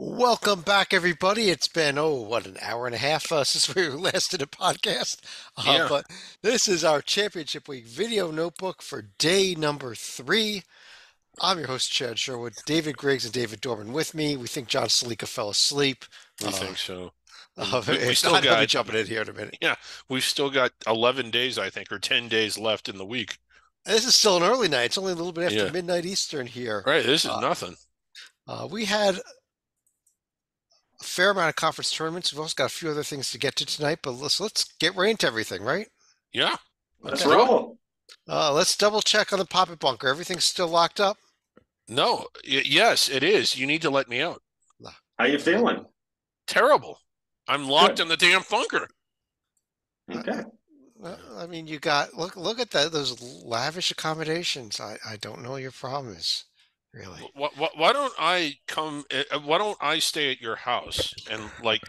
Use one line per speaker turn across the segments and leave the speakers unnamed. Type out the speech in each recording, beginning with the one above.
Welcome back, everybody. It's been, an hour and a half since we last did a podcast.
Yeah.
But this is our Championship Week video notebook for day number 3. I'm your host, Chad Sherwood. David Griggs and David Dorman with me. We think John Salika fell asleep.
We
Uh,
think so. And we still
Don, he'll be
got,
jumping in here in a minute.
yeah, we've still got 11 days, I think, or 10 days left in the week.
This is still an early night. It's only a little bit after
Yeah.
midnight Eastern here.
Right. This is
Uh,
nothing.
we had a fair amount of conference tournaments. We've also got a few other things to get to tonight, but let's get right into everything, right?
Yeah. Let's
Let's
Okay.
do it.
roll.
Let's double check on the Poppet Bunker. Everything's still locked up?
No. Yes, it is. You need to let me out.
No.
How you feeling?
Terrible. I'm locked
Good.
in the damn bunker.
Okay.
I mean, you got look at that those lavish accommodations. I don't know what your problem is, really.
Why don't I come? Why don't I stay at your house and, like,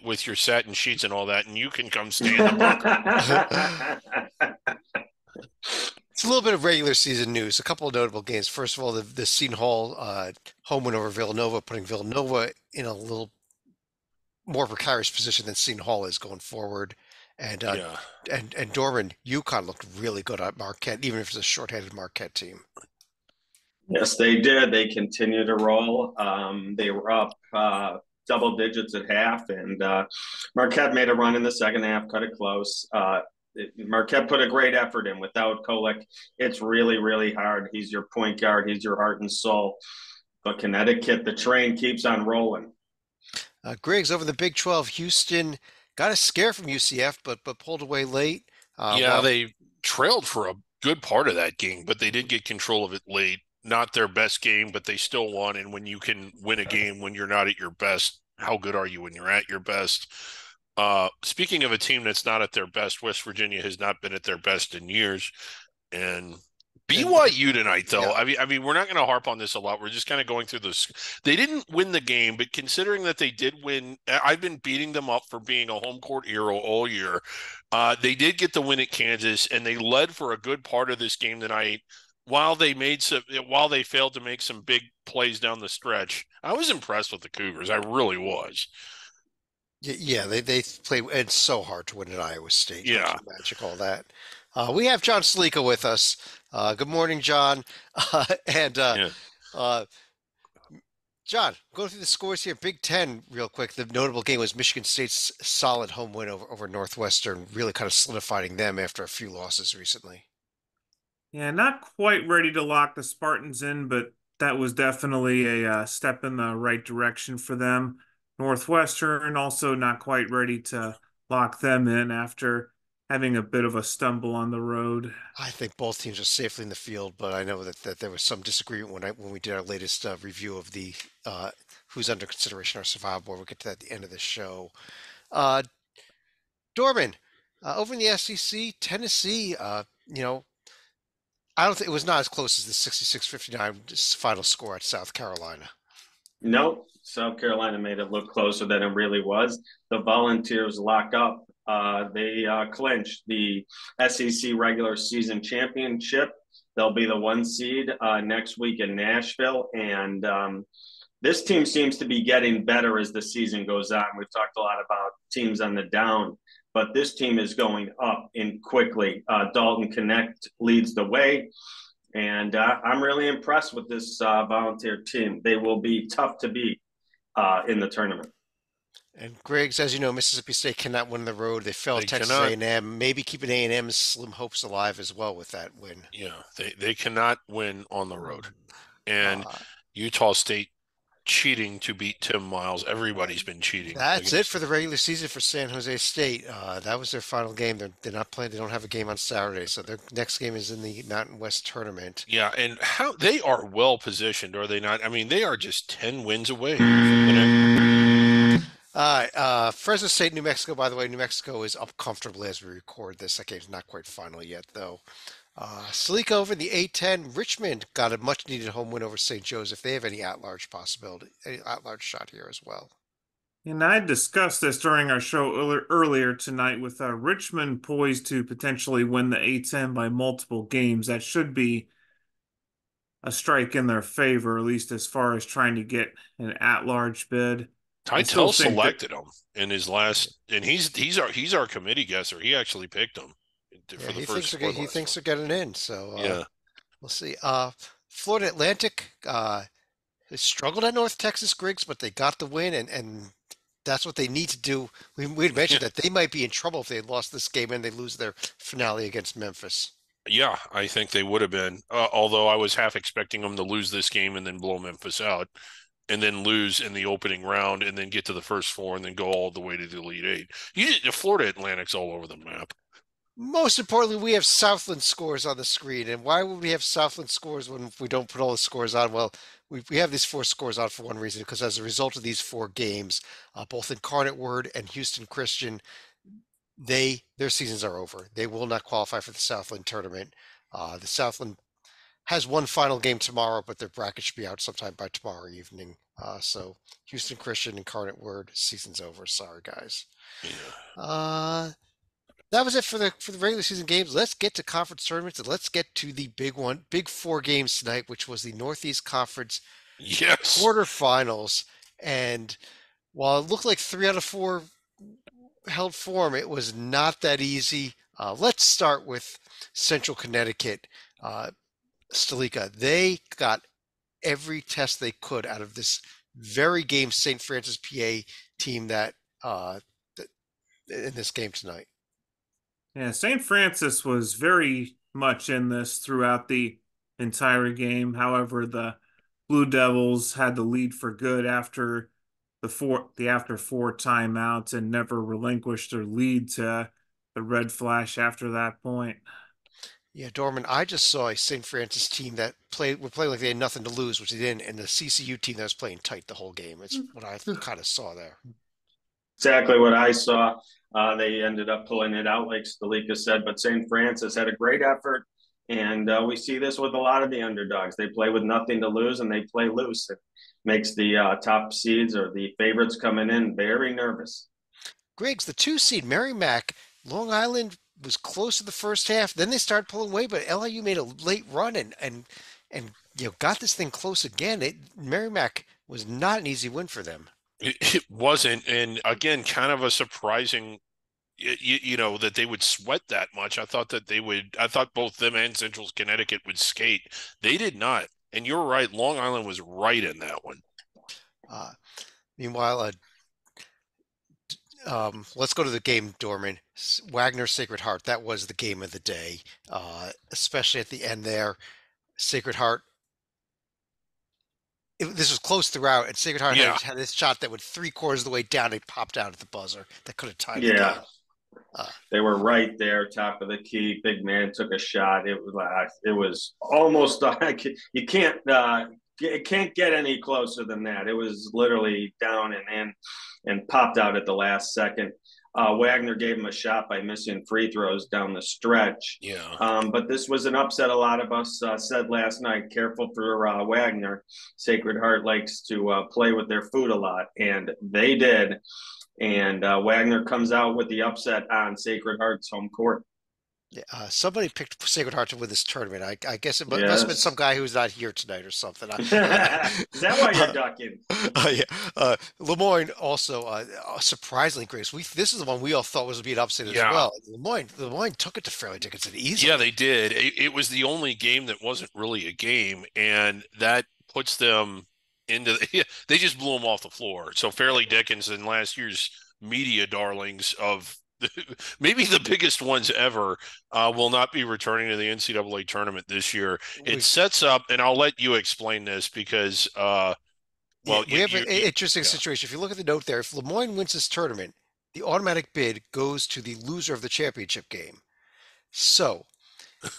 with your satin sheets and all that, and you can come stay in the bunker.
It's a little bit of regular season news. A couple of notable games. First of all, the Seton Hall home win over Villanova, putting Villanova in a little more precarious position than Seton Hall is going forward. And
Yeah.
and Dorman, UConn looked really good at Marquette, even if it's a shorthanded Marquette team.
Yes, they did. They continue to roll. They were up double digits at half, and Marquette made a run in the second half, cut it close. Marquette put a great effort in. Without Kolek, it's really, really hard. He's your point guard. He's your heart and soul. But Connecticut, the train keeps on rolling.
Griggs over the Big 12, Houston got a scare from UCF, but pulled away late.
Yeah,
While
they trailed for a good part of that game, but they did get control of it late. Not their best game, but they still won. And when you can win a game when you're not at your best, how good are you when you're at your best? Speaking of a team that's not at their best, West Virginia has not been at their best in years. And
and
BYU tonight, though.
yeah,
I mean, we're not going to harp on this a lot. We're just kind of going through this. They didn't win the game, but considering that they did win, I've been beating them up for being a home court hero all year. They did get the win at Kansas, and they led for a good part of this game tonight. While they failed to make some big plays down the stretch, I was impressed with the Cougars. I really was.
yeah, they play. It's so hard to win at Iowa State.
Yeah,
Hockey Magic, all that. We have John Salika with us. Good morning, John. And
yeah.
uh, John, go through the scores here. Big Ten, real quick. The notable game was Michigan State's solid home win over Northwestern, really kind of solidifying them after a few losses recently.
Yeah, not quite ready to lock the Spartans in, but that was definitely a step in the right direction for them. Northwestern also not quite ready to lock them in after having a bit of a stumble on the road.
I think both teams are safely in the field, but I know that there was some disagreement when we did our latest review of the who's under consideration our survival board. We'll get to that at the end of the show. Uh, Dorman, over in the SEC, Tennessee, I don't think it was not as close as the 66-59 final score at South Carolina.
Nope. South Carolina made it look closer than it really was. The Volunteers lock up. They clinched the SEC regular season championship. They'll be the 1 seed next week in Nashville. And this team seems to be getting better as the season goes on. We've talked a lot about teams on the down, but this team is going up in quickly. Dalton Connect leads the way. And I'm really impressed with this volunteer team. They will be tough to beat in the tournament.
And Griggs, as you know, Mississippi State cannot win the road. They fell
They
at Texas
cannot.
A&M, maybe keeping A&M's slim hopes alive as well with that win.
Yeah, they cannot win on the road. And
Uh,
Utah State cheating to beat Tim Miles. Everybody's been cheating
that's it
against
for
them.
the regular season for San Jose State. That was their final game. They're not playing. They don't have a game on Saturday, so their next game is in the Mountain West tournament.
Yeah, and how they are well positioned, are they not? I mean, they are just 10 wins away from
All right, Fresno State, New Mexico. By the way, New Mexico is up comfortably as we record this. That game's not quite final yet, though. Salika over in the A10. Richmond got a much-needed home win over St. Joseph. They have any at-large possibility, any at-large shot here as well.
And I discussed this during our show earlier tonight with Richmond poised to potentially win the A10 by multiple games. That should be a strike in their favor, at least as far as trying to get an at-large bid. I still
Tytel
think that,
selected him in his last, and he's our committee guesser. He actually picked him
Yeah,
for the
he
first
thinks
score
he
last
thinks
one.
they're getting in. So
Yeah.
we'll see. Florida Atlantic they struggled at North Texas, Griggs, but they got the win, and that's what they need to do. We'd
Yeah.
mentioned that they might be in trouble if they lost this game and they lose their finale against Memphis.
Yeah, I think they would have been. Although I was half expecting them to lose this game and then blow Memphis out, and then lose in the opening round, and then get to the first four, and then go all the way to the Elite Eight. The Florida Atlantic's all over the map.
Most importantly, we have Southland scores on the screen. And why would we have Southland scores when we don't put all the scores on? Well, we have these four scores on for one reason, because as a result of these four games, both Incarnate Word and Houston Christian, their seasons are over. They will not qualify for the Southland tournament. The Southland has one final game tomorrow, but their bracket should be out sometime by tomorrow evening. So Houston Christian, Incarnate Word, season's over. Sorry, guys.
Yeah.
That was it for the regular season games. Let's get to conference tournaments, and let's get to the big four games tonight, which was the Northeast Conference
Yes.
quarterfinals. And while it looked like 3 out of 4 held form, it was not that easy. Let's start with Central Connecticut. Stalika, they got every test they could out of this very game St. Francis, PA team that in this game tonight.
yeah, St. Francis was very much in this throughout the entire game. However, the Blue Devils had the lead for good after after four timeouts and never relinquished their lead to the Red Flash after that point.
Yeah, Dorman, I just saw a St. Francis team that were playing like they had nothing to lose, which they didn't, and the CCU team that was playing tight the whole game. It's what I kind of saw there.
Exactly what I saw. They ended up pulling it out, like Stalika said, but St. Francis had a great effort. And we see this with a lot of the underdogs. They play with nothing to lose and they play loose. It makes the top seeds or the favorites coming in very nervous.
Griggs, the 2 seed, Merrimack, Long Island was close to the first half. Then they started pulling away, but LIU made a late run and got this thing close again. Merrimack was not an easy win for them.
It wasn't, and again, kind of a surprising, that they would sweat that much. I thought that they would. I thought both them and Central Connecticut would skate. They did not, and you're right. Long Island was right in that one.
Meanwhile, let's go to the game, Dorman. Wagner Sacred Heart. That was the game of the day, especially at the end there. Sacred Heart. This was close throughout, and Sacred Heart had this shot that went 3/4 of the way down. It popped out at the buzzer. That could have tied the game.
They were right there, top of the key. Big man took a shot. It was almost you can't it can't get any closer than that. It was literally down and in, and popped out at the last second. Wagner gave him a shot by missing free throws down the stretch.
Yeah.
But this was an upset. A lot of us said last night, careful for Wagner. Sacred Heart likes to play with their food a lot, and they did. And Wagner comes out with the upset on Sacred Heart's home court.
Yeah, somebody picked Sacred Heart to win this tournament. I guess it must have been
Yes.
some guy who's not here tonight or something.
Is that why you're ducking?
Yeah. Lemoyne also surprisingly, Grace. This is the one we all thought was going to be an upset as
Yeah.
well. Lemoyne took it to Fairleigh Dickinson easily.
Yeah, they did. It was the only game that wasn't really a game, and that puts them into they just blew them off the floor. So Fairleigh Dickinson, last year's media darlings of maybe the biggest ones ever, will not be returning to the NCAA tournament this year. It sets up, and I'll let you explain this because,
we have an interesting situation. If you look at the note there, if Lemoyne wins this tournament, the automatic bid goes to the loser of the championship game. So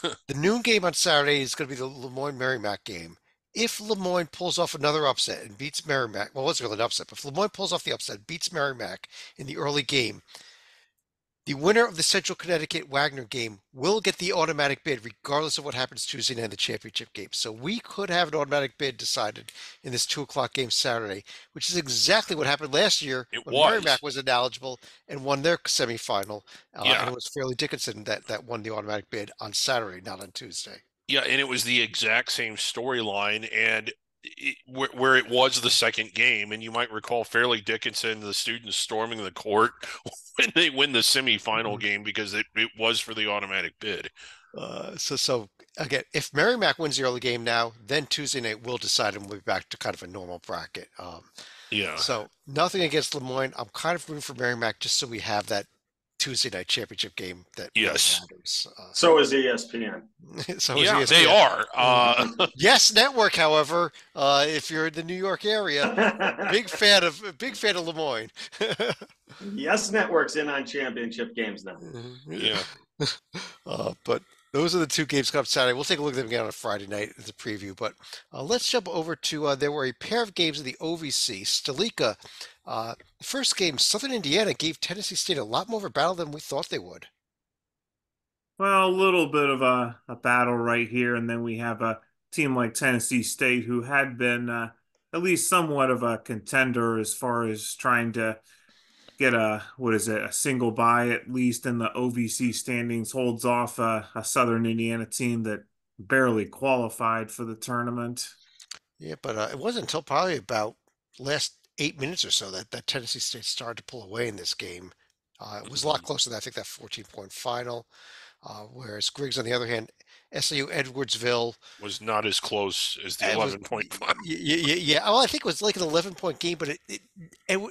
the noon game on Saturday is going to be the Lemoyne Merrimack game. If Lemoyne pulls off another upset and beats Merrimack, well, it's really an upset, but if Lemoyne pulls off the upset and beats Merrimack in the early game, the winner of the Central Connecticut Wagner game will get the automatic bid regardless of what happens Tuesday night in the championship game. So we could have an automatic bid decided in this 2 o'clock game Saturday, which is exactly what happened last year when Merrimack was ineligible and won their semifinal. And it was Fairleigh Dickinson that won the automatic bid on Saturday, not on Tuesday.
Yeah, and it was the exact same storyline, and where it was the second game, and you might recall Fairleigh Dickinson, the students storming the court when they win the semifinal game because it was for the automatic bid.
So again, if Merrimack wins the early game now, then Tuesday night we'll decide and we'll be back to kind of a normal bracket.
Yeah.
So nothing against Lemoyne. I'm kind of rooting for Merrimack just so we have that Tuesday night championship game that really
Yes.
matters.
So is ESPN.
So is
Yeah,
ESPN.
they are.
Yes Network, however, if you're in the New York area, big fan of Lemoyne.
Yes, Network's in on championship games now.
Yeah.
But those are the two games coming up Saturday. We'll take a look at them again on a Friday night as a preview. But let's jump over to there were a pair of games in the OVC. Stalica, first game, Southern Indiana gave Tennessee State a lot more of a battle than we thought they would.
Well, a little bit of a battle right here, and then we have a team like Tennessee State who had been at least somewhat of a contender as far as trying to get a single bye at least in the OVC standings, holds off a Southern Indiana team that barely qualified for the tournament.
Yeah, but it wasn't until probably about last 8 minutes or so that Tennessee State started to pull away in this game. It was a lot closer than I think that 14-point final. Whereas Griggs, on the other hand, SAU Edwardsville
Was not as close as the 11-point final.
Yeah. Well, I think it was like an 11-point game, but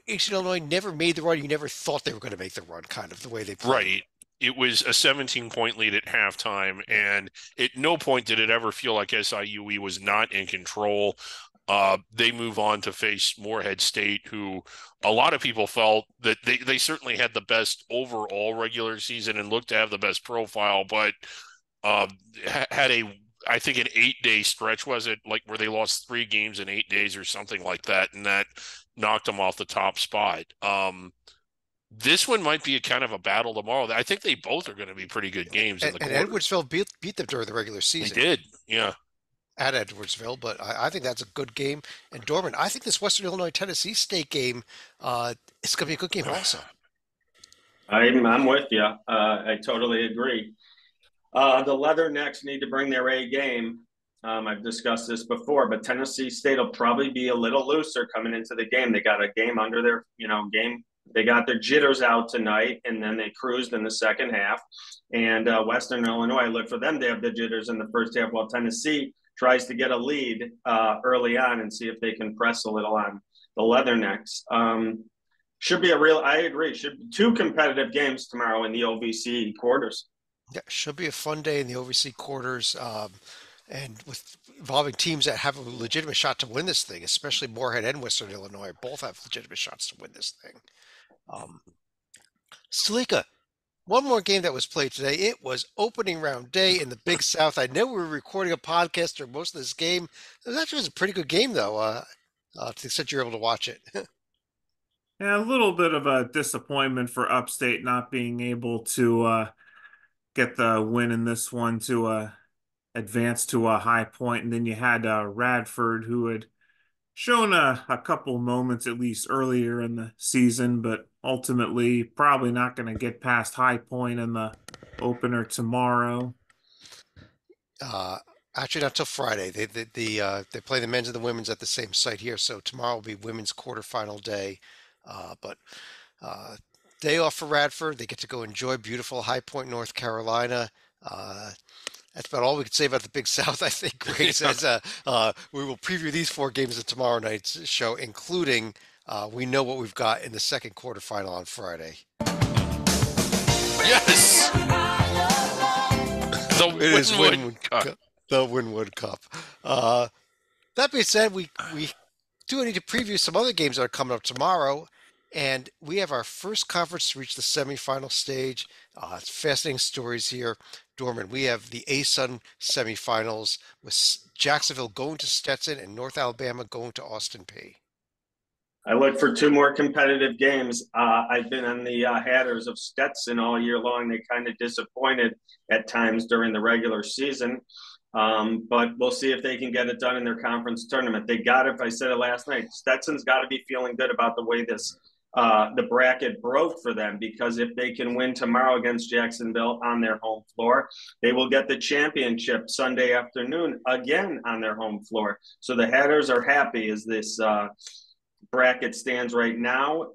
Eastern Illinois never made the run. You never thought they were going to make the run, kind of the way they played.
Right. It was a 17-point lead at halftime, and at no point did it ever feel like SIUE was not in control. They move on to face Morehead State, who a lot of people felt that they certainly had the best overall regular season and looked to have the best profile, but had I think an 8-day stretch, was it, like where they lost 3 games in 8 days or something like that, and that knocked them off the top spot. This one might be a kind of a battle tomorrow. I think they both are going to be pretty good games in the quarter.
And Edwardsville beat them during the regular season.
They did, yeah.
At Edwardsville, but I think that's a good game. And Dorman, I think this Western Illinois Tennessee State game is going to be a good game also.
I'm with you. I totally agree. The Leathernecks need to bring their A game. I've discussed this before, but Tennessee State will probably be a little looser coming into the game. They got a game under their, game. They got their jitters out tonight, and then they cruised in the second half. And Western Illinois, I look for them to have the jitters in the first half, while Tennessee tries to get a lead early on and see if they can press a little on the Leathernecks. Should be I agree, should be 2 competitive games tomorrow in the OVC quarters.
Yeah, should be a fun day in the OVC quarters. And with involving teams that have a legitimate shot to win this thing, especially Morehead and Western Illinois, both have legitimate shots to win this thing. Stalica, one more game that was played today. It was opening round day in the Big South. I know we were recording a podcast during most of this game. It actually was a pretty good game, though, to the extent you're able to watch it.
Yeah, a little bit of a disappointment for Upstate not being able to get the win in this one to advance to a high point. And then you had Radford, who had shown a couple moments at least earlier in the season, but ultimately probably not going to get past High Point in the opener tomorrow.
Actually, not till Friday. They play the men's and the women's at the same site here, so tomorrow will be women's quarterfinal day. But day off for Radford. They get to go enjoy beautiful High Point, North Carolina. That's about all we could say about the Big South, I think. Greg says we will preview these 4 games of tomorrow night's show, including we know what we've got in the second quarterfinal on Friday.
Yes! The Winwood Cup.
The Winwood Cup. That being said, we do need to preview some other games that are coming up tomorrow. And we have our first conference to reach the semifinal stage. It's fascinating stories here. Dorman, we have the ASUN semifinals with Jacksonville going to Stetson and North Alabama going to Austin Peay.
I look for 2 more competitive games. I've been on the Hatters of Stetson all year long. They kind of disappointed at times during the regular season. But we'll see if they can get it done in their conference tournament. They got it. I said it last night. Stetson's got to be feeling good about the way this the bracket broke for them, because if they can win tomorrow against Jacksonville on their home floor, they will get the championship Sunday afternoon again on their home floor. So the Hatters are happy as this bracket stands right now.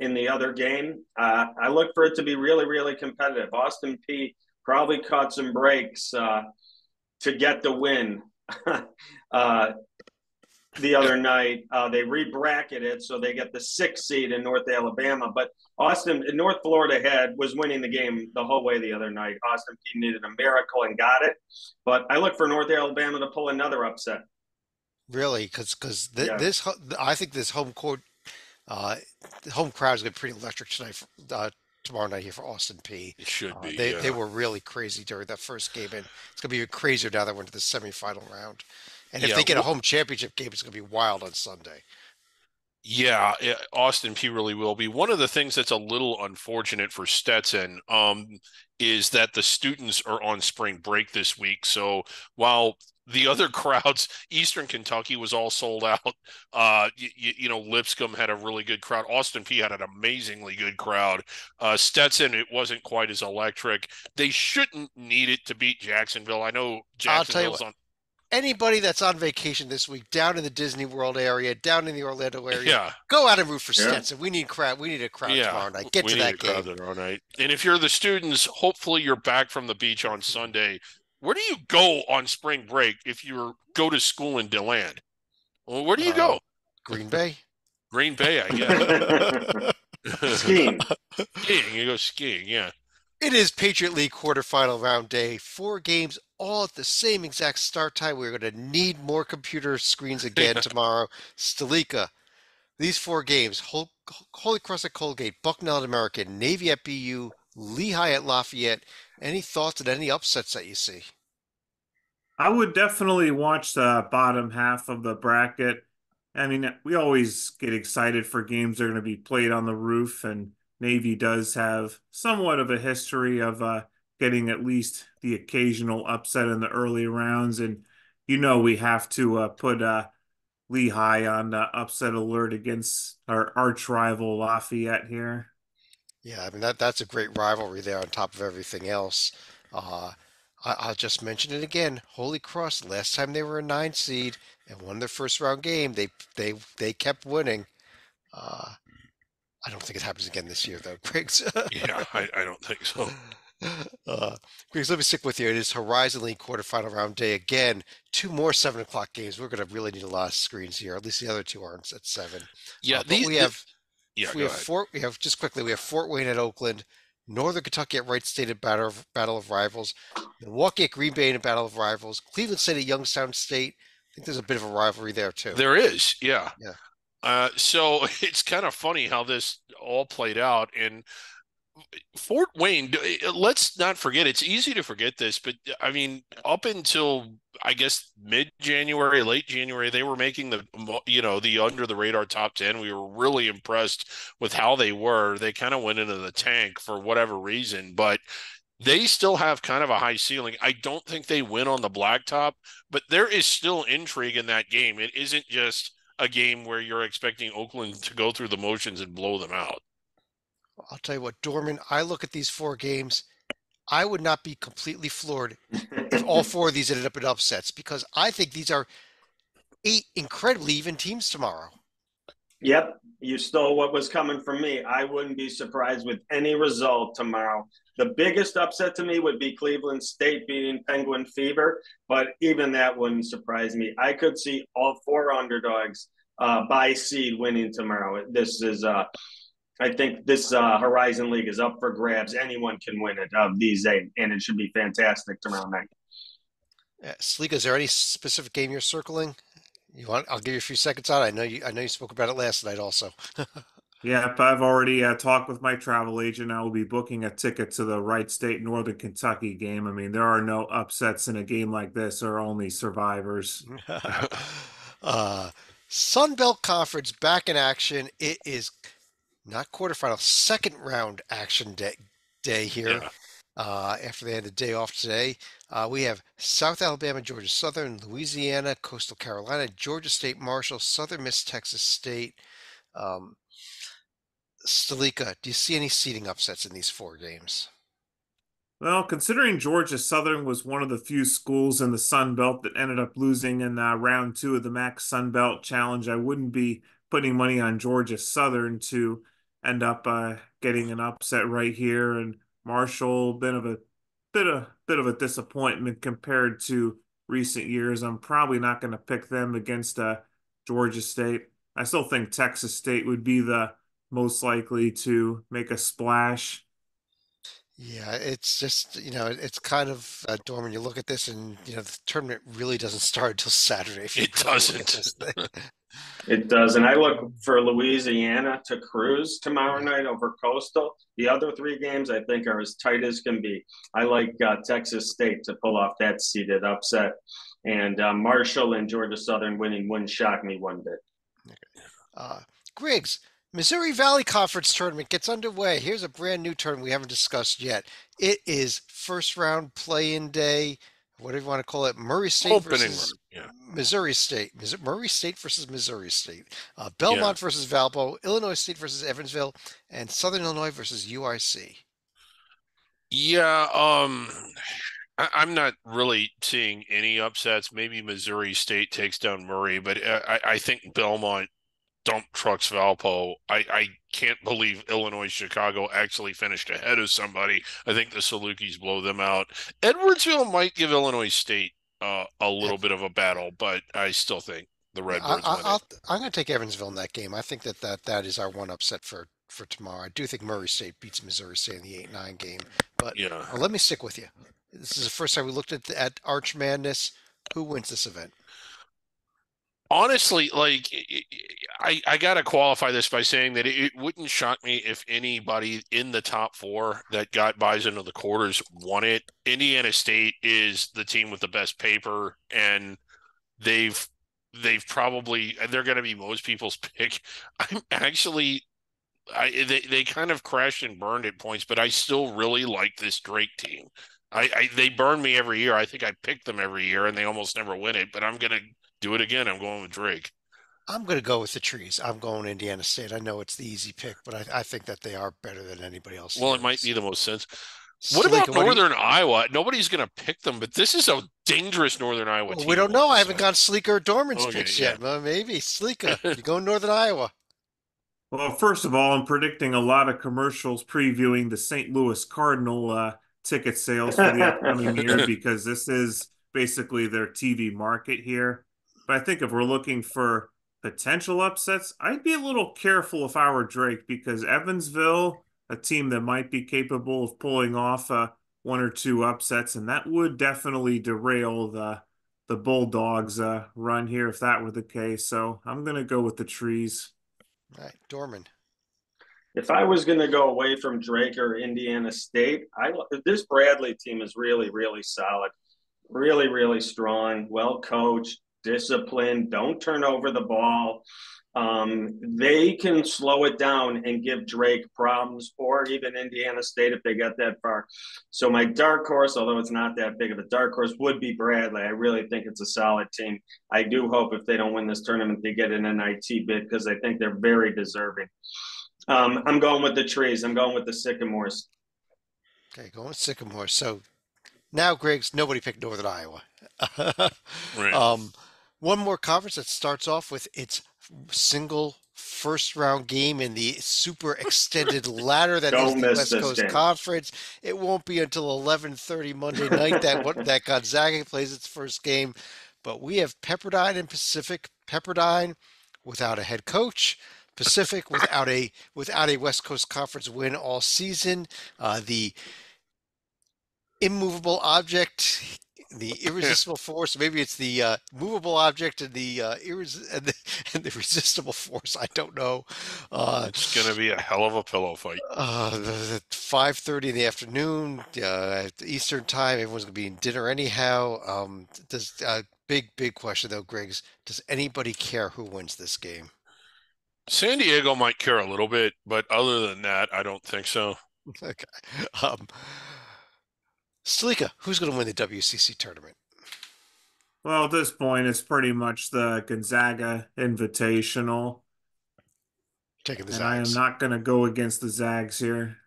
In the other game, I look for it to be really, really competitive. Austin Peay probably caught some breaks to get the win. The other night, they re-bracketed, so they get the 6th seed in North Alabama. But North Florida was winning the game the whole way the other night. Austin Peay needed a miracle and got it. But I look for North Alabama to pull another upset.
Really, because
Yeah.
I think this home court, the home crowd is going to be pretty electric tonight, tomorrow night here for Austin Peay.
It should be.
They were really crazy during that first game, and it's going to be even crazier now that we're into the semifinal round. And if they get a home championship game, it's going to be wild on Sunday.
Yeah, Austin Peay really will be. One of the things that's a little unfortunate for Stetson is that the students are on spring break this week. So while the other crowds, Eastern Kentucky was all sold out. Lipscomb had a really good crowd. Austin Peay had an amazingly good crowd. Stetson, it wasn't quite as electric. They shouldn't need it to beat Jacksonville. I know Jacksonville's on.
Anybody that's on vacation this week, down in the Disney World area, down in the Orlando area, go out and root for Stetson. We need a crowd tomorrow night. Get to that game
tomorrow night. And if you're the students, hopefully you're back from the beach on Sunday. Where do you go on spring break if you go to school in DeLand? Well, where do you go?
Green Bay.
Green Bay, I guess.
Skiing.
You go skiing, yeah.
It is Patriot League quarterfinal round day. 4 games all at the same exact start time. We're going to need more computer screens again tomorrow. Stalika, these 4 games, Holy Cross at Colgate, Bucknell at American, Navy at BU, Lehigh at Lafayette. Any thoughts on any upsets that you see?
I would definitely watch the bottom half of the bracket. I mean, we always get excited for games that are going to be played on the roof, and Navy does have somewhat of a history of getting at least the occasional upset in the early rounds. And, we have to put Lehigh on upset alert against our arch rival Lafayette here.
Yeah, I mean, that's a great rivalry there on top of everything else. I'll just mention it again. Holy Cross, last time they were a 9 seed and won their first round game, they kept winning. I don't think it happens again this year, though, Griggs.
Yeah, I don't think so.
Griggs, let me stick with you. It is Horizon League quarterfinal round day again. 2 more 7 o'clock games. We're going to really need a lot of screens here. At least the other 2 aren't at 7.
Yeah,
we have
Fort
Wayne at Oakland, Northern Kentucky at Wright State at Battle of Rivals, Milwaukee at Green Bay in a Battle of Rivals, Cleveland State at Youngstown State. I think there's a bit of a rivalry there too.
There is, yeah.
Yeah.
So it's kind of funny how this all played out. And Fort Wayne, let's not forget, it's easy to forget this, but I mean, up until I guess mid-January, late January, they were making the under the radar top 10. We were really impressed with how they were. They kind of went into the tank for whatever reason, but they still have kind of a high ceiling. I don't think they win on the blacktop, but there is still intrigue in that game. It isn't just a game where you're expecting Oakland to go through the motions and blow them out.
I'll tell you what, Dorman, I look at these 4 games, I would not be completely floored if all 4 of these ended up in upsets, because I think these are 8 incredibly even teams tomorrow.
Yep, you stole what was coming from me. I wouldn't be surprised with any result tomorrow. The biggest upset to me would be Cleveland State beating Penguin Fever, but even that wouldn't surprise me. I could see all 4 underdogs by seed winning tomorrow. This is I think this Horizon League is up for grabs. Anyone can win it of these 8, and it should be fantastic tomorrow night.
Sleek, is there any specific game you're circling? I'll give you a few seconds on. I know you spoke about it last night also.
Yeah, I've already talked with my travel agent. I will be booking a ticket to the Wright State Northern Kentucky game. I mean, there are no upsets in a game like this. There are only survivors.
Sun Belt Conference back in action. It is not quarterfinal, second round action day here.
Yeah.
After they had a day off today, we have South Alabama, Georgia Southern, Louisiana, Coastal Carolina, Georgia State Marshall, Southern Miss Texas State. Stalika, do you see any seeding upsets in these 4 games?
Well, considering Georgia Southern was one of the few schools in the Sun Belt that ended up losing in round two of the MAC Sun Belt Challenge, I wouldn't be putting money on Georgia Southern to end up getting an upset right here. And Marshall, bit of a disappointment compared to recent years. I'm probably not going to pick them against Georgia State. I still think Texas State would be the most likely to make a splash.
Yeah, it's just, it's kind of, Dorman, you look at this and, the tournament really doesn't start until Saturday if you
It
really look at
doesn't.
this thing.
It does. And I look for Louisiana to cruise tomorrow
Yeah.
night over Coastal. The other 3 games I think are as tight as can be. I like Texas State to pull off that seeded upset. And Marshall and Georgia Southern winning wouldn't shock me one bit.
Uh, Griggs, Missouri Valley Conference tournament gets underway. Here's a brand new tournament we haven't discussed yet. It is first round play-in day, whatever you want to call it. Murray State
Opening
versus
round. Yeah.
Missouri State. Murray State versus Missouri State.
Yeah.
Belmont versus Valpo. Illinois State versus Evansville. And Southern Illinois versus UIC.
Yeah, I'm not really seeing any upsets. Maybe Missouri State takes down Murray, but I think Belmont dump trucks Valpo. I can't believe Illinois Chicago actually finished ahead of somebody. I think the Salukis blow them out. Edwardsville might give Illinois State a little bit of a battle, but I still think the
Yeah,
Redbirds win it.
I'm going to take Evansville in that game. I think that is our one upset for tomorrow. I do think Murray State beats Missouri State in the 8-9 game. But
Yeah.
let me stick with you. This is the first time we looked at Arch Madness. Who wins this event?
Honestly, like I gotta qualify this by saying that it wouldn't shock me if anybody in the top 4 that got buys into the quarters won it. Indiana State is the team with the best paper, and they've they're going to be most people's pick. I'm actually they kind of crashed and burned at points, but I still really like this Drake team. They burn me every year. I think I pick them every year, and they almost never win it. But I'm gonna do it again. I'm going with Drake.
I'm going to go with the trees. I'm going Indiana State. I know it's the easy pick, but I think that they are better than anybody else
Well,
here.
it might be the most sense. What
Salika,
about Northern Iowa? Nobody's going to pick them, but this is a dangerous Northern Iowa team.
We don't know. I haven't got Sleeker or Dorman's
Okay,
picks
yeah.
yet. Well, maybe Sleeka. You go Northern Iowa.
Well, first of all, I'm predicting a lot of commercials previewing the St. Louis Cardinal ticket sales for the upcoming year because this is basically their TV market here. But I think if we're looking for potential upsets, I'd be a little careful if I were Drake because Evansville, a team that might be capable of pulling off one or two upsets, and that would definitely derail the Bulldogs run here if that were the case. So I'm going to go with the trees.
All right, Dorman.
If I was going to go away from Drake or Indiana State, this Bradley team is really, really solid, really, really strong, well coached, disciplined, don't turn over the ball. They can slow it down and give Drake problems, or even Indiana State if they get that far. So my dark horse, although it's not that big of a dark horse, would be Bradley. I really think it's a solid team. I do hope if they don't win this tournament, they get an NIT bid because I think they're very deserving. I'm going with the trees. I'm going with the Sycamores.
Okay, going with Sycamore. So now, Griggs, nobody picked Northern Iowa.
Right.
One more conference that starts off with its single first round game in the super extended ladder that is
Don't
the
miss
West
this
Coast
game.
Conference. It won't be until 11:30 Monday night that Gonzaga plays its first game. But we have Pepperdine and Pacific. Pepperdine without a head coach. Pacific without a West Coast Conference win all season. The immovable object, the irresistible force. Maybe it's the movable object and the, and the resistible force. I don't know.
It's going to be a hell of a pillow fight.
5:30 in the afternoon, Eastern time. Everyone's gonna be in dinner anyhow. Big question though, Griggs. Does anybody care who wins this game?
San Diego might care a little bit, but other than that, I don't think so.
Okay. Salika, who's going to win the WCC tournament?
Well, at this point, it's pretty much the Gonzaga Invitational.
Taking the
And I am
Zags.
not going to go against the Zags here.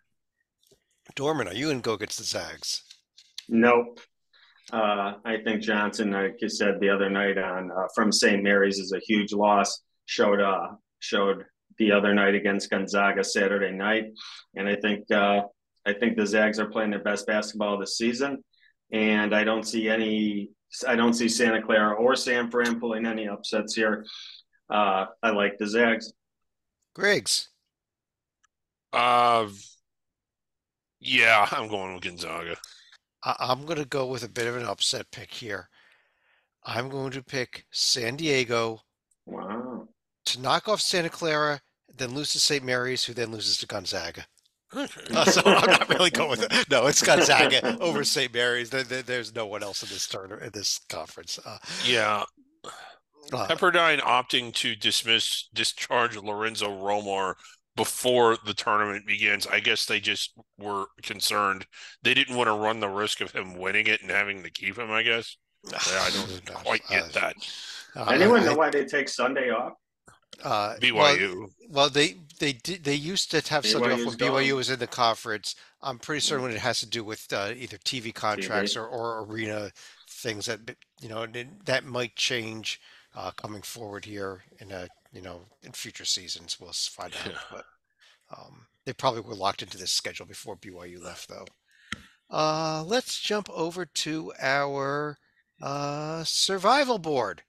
Dorman, are you going to go against the Zags?
Nope. I think Johnson, like you said the other night on from St. Mary's, is a huge loss. Showed the other night against Gonzaga Saturday night, and I think the Zags are playing their best basketball of the season, and I don't see Santa Clara or San Fran pulling any upsets here. I like the Zags.
Griggs.
Yeah, I'm going with Gonzaga.
I'm going to go with a bit of an upset pick here. I'm going to pick San Diego
Wow.
to knock off Santa Clara, then lose to St. Mary's, who then loses to Gonzaga.
Okay.
So I'm not really going with it. No, it's Gonzaga over St. Mary's. There's no one else in this tournament, in this conference.
Yeah. Pepperdine opting to discharge Lorenzo Romar before the tournament begins. I guess they just were concerned. They didn't want to run the risk of him winning it and having to keep him, I guess. Yeah, I don't quite get that.
Anyone know why they take Sunday off?
BYU.
Well, they used to have Sunday off when
BYU's
BYU
gone.
was in the conference. I'm pretty certain when it has to do with either TV contracts
TV.
or arena things that that might change coming forward here in in future seasons. We'll find out.
Yeah.
But they probably were locked into this schedule before BYU left, though. Let's jump over to our survival board.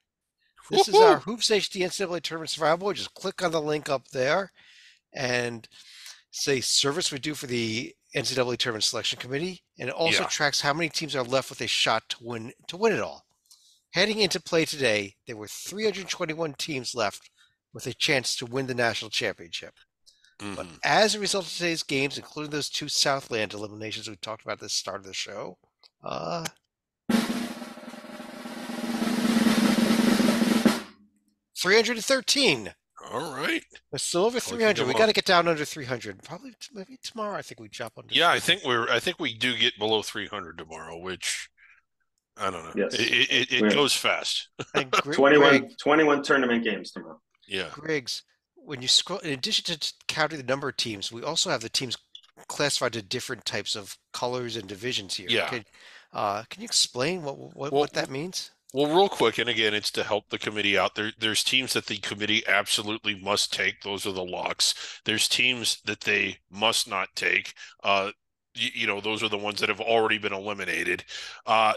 This is our Hoops HD NCAA Tournament Survival Board. Just click on the link up there and say service we do for the NCAA Tournament Selection Committee. And it also
Yeah.
tracks how many teams are left with a shot to win it all. Heading into play today, there were 321 teams left with a chance to win the national championship. But
Mhm.
as a result of today's games, including those two Southland eliminations we talked about at the start of the show, 313.
All right.
We're still over
Clicking
300.
them
We
up.
got to get down under 300. Probably maybe tomorrow. I think we jump under.
Yeah,
300.
I think we do get below 300 tomorrow, which I don't know.
Yes.
It goes fast.
And
21 tournament games tomorrow.
Yeah.
Griggs, when you scroll, in addition to counting the number of teams, we also have the teams classified to different types of colors and divisions here.
Yeah.
Can you explain
Well,
what that means?
Well, real quick, and again, it's to help the committee out. There's teams that the committee absolutely must take. Those are the locks. There's teams that they must not take. Those are the ones that have already been eliminated.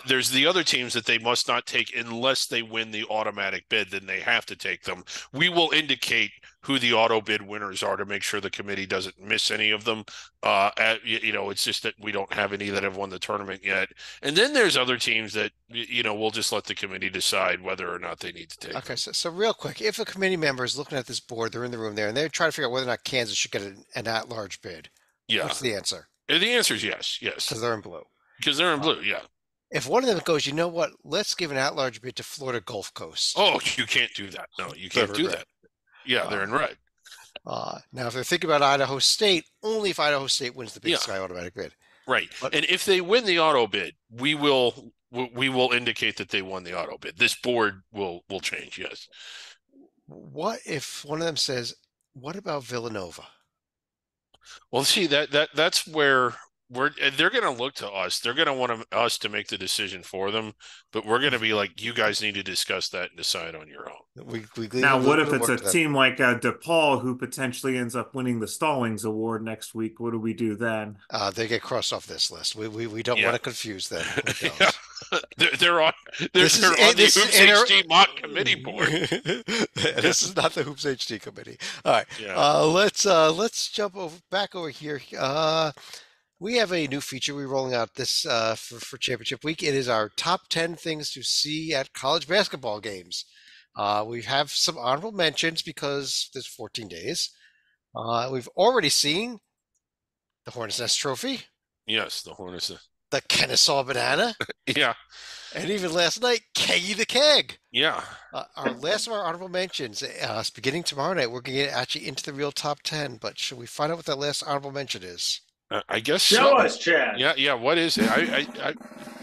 There's the other teams that they must not take unless they win the automatic bid, then they have to take them. We will indicate who the auto bid winners are to make sure the committee doesn't miss any of them. It's just that we don't have any that have won the tournament yet. And then there's other teams that, we'll just let the committee decide whether or not they need to take
Okay,
them.
so real quick, if a committee member is looking at this board, they're in the room there, and they're trying to figure out whether or not Kansas should get an at-large bid.
Yeah.
What's the answer?
And the answer is yes.
Because they're in blue.
Because they're in blue, yeah.
If one of them goes, you know what? Let's give an at-large bid to Florida Gulf Coast.
Oh, you can't do that. No, you can't do that. Yeah, they're in red.
Now, if they're thinking about Idaho State, only if Idaho State wins the Big
Yeah.
Sky automatic bid.
Right. And if they win the auto bid, we will indicate that they won the auto bid. This board will change, yes.
What if one of them says, what about Villanova?
Well, see, that's where they're going to look to us. They're going to want us to make the decision for them, but we're going to be like, you guys need to discuss that and decide on your own.
Now, what if it's a team like DePaul who potentially ends up winning the Stallings Award next week? What do we do then?
They get crossed off this list. We don't want to confuse them.
Yeah. They're on the Hoops HD mock committee board.
This is not the Hoops HD committee. All right.
Yeah.
Let's jump back over here. We have a new feature we're rolling out this for Championship Week. It is our top 10 things to see at college basketball games. We have some honorable mentions because there's 14 days. We've already seen the Hornets Nest Trophy.
Yes, the Hornets.
The Kennesaw Banana.
Yeah.
And even last night, Keggy the Keg.
Yeah.
Our last of our honorable mentions, beginning tomorrow night, we're going to get actually into the real top 10. But should we find out what that last honorable mention is?
I guess
Show
so.
us, Chad.
Yeah. What is it? I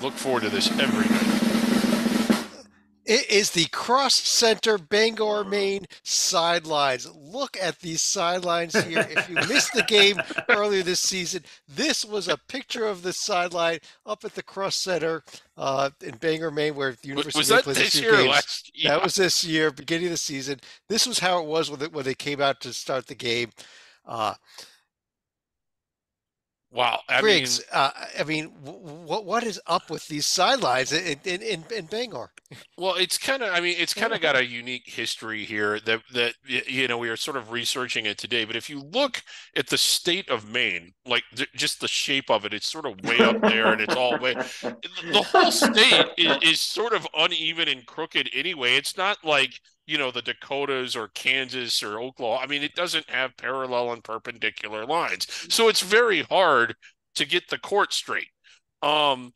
look forward to this every night.
It is the cross center Bangor, Maine sidelines. Look at these sidelines here. If you missed the game earlier this season, this was a picture of the sideline up at the cross center in Bangor, Maine, where the University
Was
of Maine
that
plays a
this
few
year or
games.
last?
That
Yeah.
was this year, beginning of the season. This was how it was when they came out to start the game. Uh,
Wow.
Griggs, what is up with these sidelines in Bangor?
Well, it's kind of got a unique history here we are sort of researching it today. But if you look at the state of Maine, like just the shape of it, it's sort of way up there, and it's all way. The whole state is sort of uneven and crooked anyway. It's not like the Dakotas or Kansas or Oklahoma. I mean, it doesn't have parallel and perpendicular lines, so it's very hard to get the court straight. Um,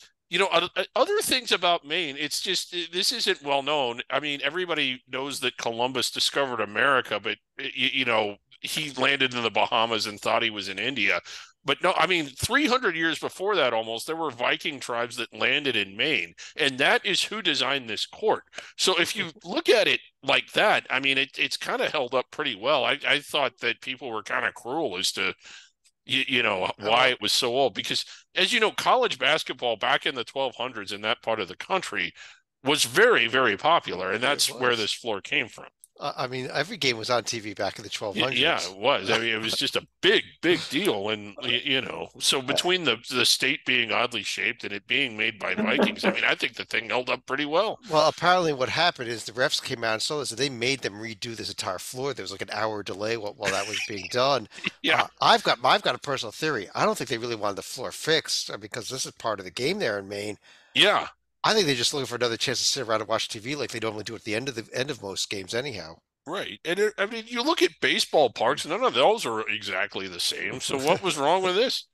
other things about Maine, it's just this isn't well known. I mean, everybody knows that Columbus discovered America, but he landed in the Bahamas and thought he was in India. But no, I mean, 300 years before that, almost, there were Viking tribes that landed in Maine, and that is who designed this court. So if you look at it like that, I mean, it's kind of held up pretty well. I thought that people were kind of cruel as to why it was so old, because as you know, college basketball back in the 1200s in that part of the country was very, very popular, and
It
that's where
was.
this floor came from.
I mean, every game was on TV back in the
Yeah,
1200s.
it was. I mean, it was just a big, big deal, and so between the state being oddly shaped and it being made by Vikings, I mean, I think the thing held up pretty well.
Well, apparently what happened is the refs came out and saw this, and they made them redo this entire floor. There was like an hour delay while that was being done.
Yeah,
I've got a personal theory. I don't think they really wanted the floor fixed because this is part of the game there in Maine.
yeah,
I think they're just looking for another chance to sit around and watch TV like they normally do at the end of most games anyhow.
right. And I mean, you look at baseball parks, none of those are exactly the same. So what was wrong with this?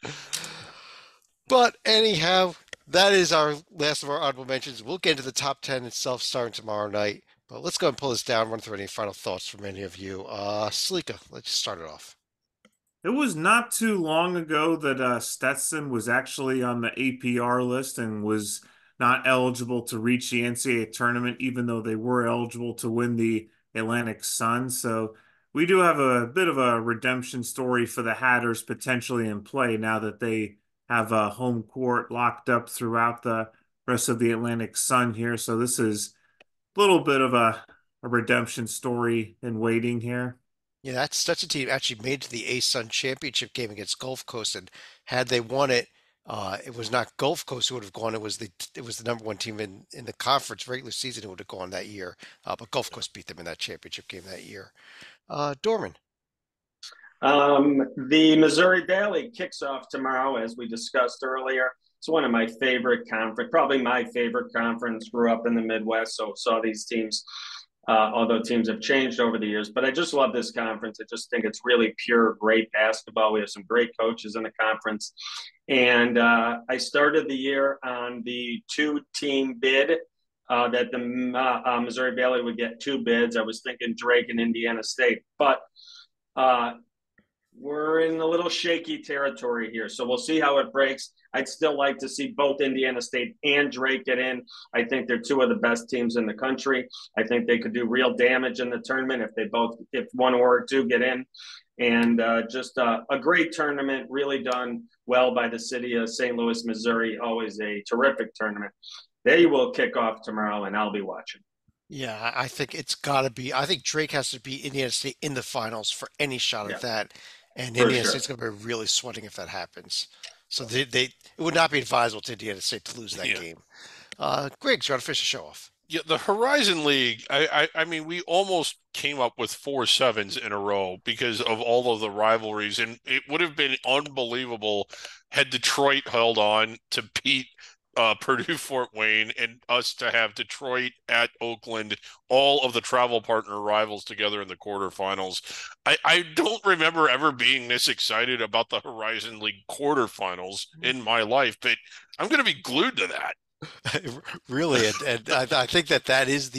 But anyhow, that is our last of our honorable mentions. We'll get into the top 10 itself starting tomorrow night. But let's go and pull this down, run through any final thoughts from any of you. Salika, let's just start it off.
It was not too long ago that Stetson was actually on the APR list and was not eligible to reach the NCAA tournament, even though they were eligible to win the Atlantic Sun. So we do have a bit of a redemption story for the Hatters potentially in play now that they have a home court locked up throughout the rest of the Atlantic Sun here. So this is a little bit of a redemption story in waiting here.
Yeah, that's a team actually made to the A-Sun championship game against Gulf Coast, and had they won it, it was not Gulf Coast who would have gone. It was the number one team in the conference regular season who would have gone that year. But Gulf Coast beat them in that championship game that year. Dorman.
The Missouri Valley kicks off tomorrow, as we discussed earlier. It's one of my favorite conference, probably my favorite conference. Grew up in the Midwest, so saw these teams. Although teams have changed over the years, but I just love this conference. I just think it's really pure, great basketball. We have some great coaches in the conference, and I started the year on the two-team bid that the Missouri Valley would get two bids. I was thinking Drake and Indiana State, but uh, we're in a little shaky territory here, so we'll see how it breaks. I'd still like to see both Indiana State and Drake get in. I think they're two of the best teams in the country. I think they could do real damage in the tournament if one or two get in. And just a great tournament, really done well by the city of St. Louis, Missouri. Always a terrific tournament. They will kick off tomorrow, and I'll be watching.
Yeah, I think it's got to be. I think Drake has to be Indiana State in the finals for any shot
Yeah,
at that, and
for
Indiana
sure.
State's going to be really sweating if that happens. So it would not be advisable to Indiana State to lose that
Yeah.
game. Griggs, you want to finish the show off?
Yeah, the Horizon League, I mean, we almost came up with 4 sevens in a row because of all of the rivalries, and it would have been unbelievable had Detroit held on to beat Purdue Fort Wayne and us to have Detroit at Oakland, all of the travel partner rivals together in the quarterfinals. I don't remember ever being this excited about the Horizon League quarterfinals in my life, but I'm going to be glued to that.
Really, and I think that is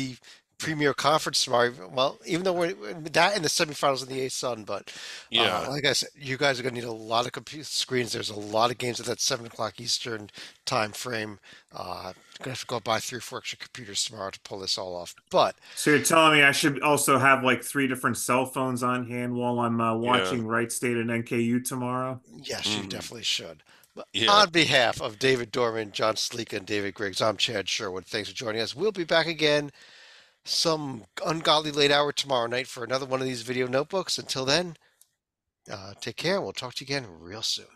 Premier Conference tomorrow. Well, even though we're that in the semifinals in the A-Sun, but
Yeah.
like I said, you guys are going to need a lot of computer screens. There's a lot of games at that 7 o'clock Eastern time frame. Gonna have to go buy 3 or 4 extra computers tomorrow to pull this all off. But
So you're telling me I should also have like 3 different cell phones on hand while I'm
Yeah.
watching Wright State and NKU tomorrow?
yes, you
Mhm.
definitely should. But
Yeah.
on behalf of David Dorman, John Sleek, and David Griggs, I'm Chad Sherwood. Thanks for joining us. We'll be back again some ungodly late hour tomorrow night for another one of these video notebooks. Until then, take care. We'll talk to you again real soon.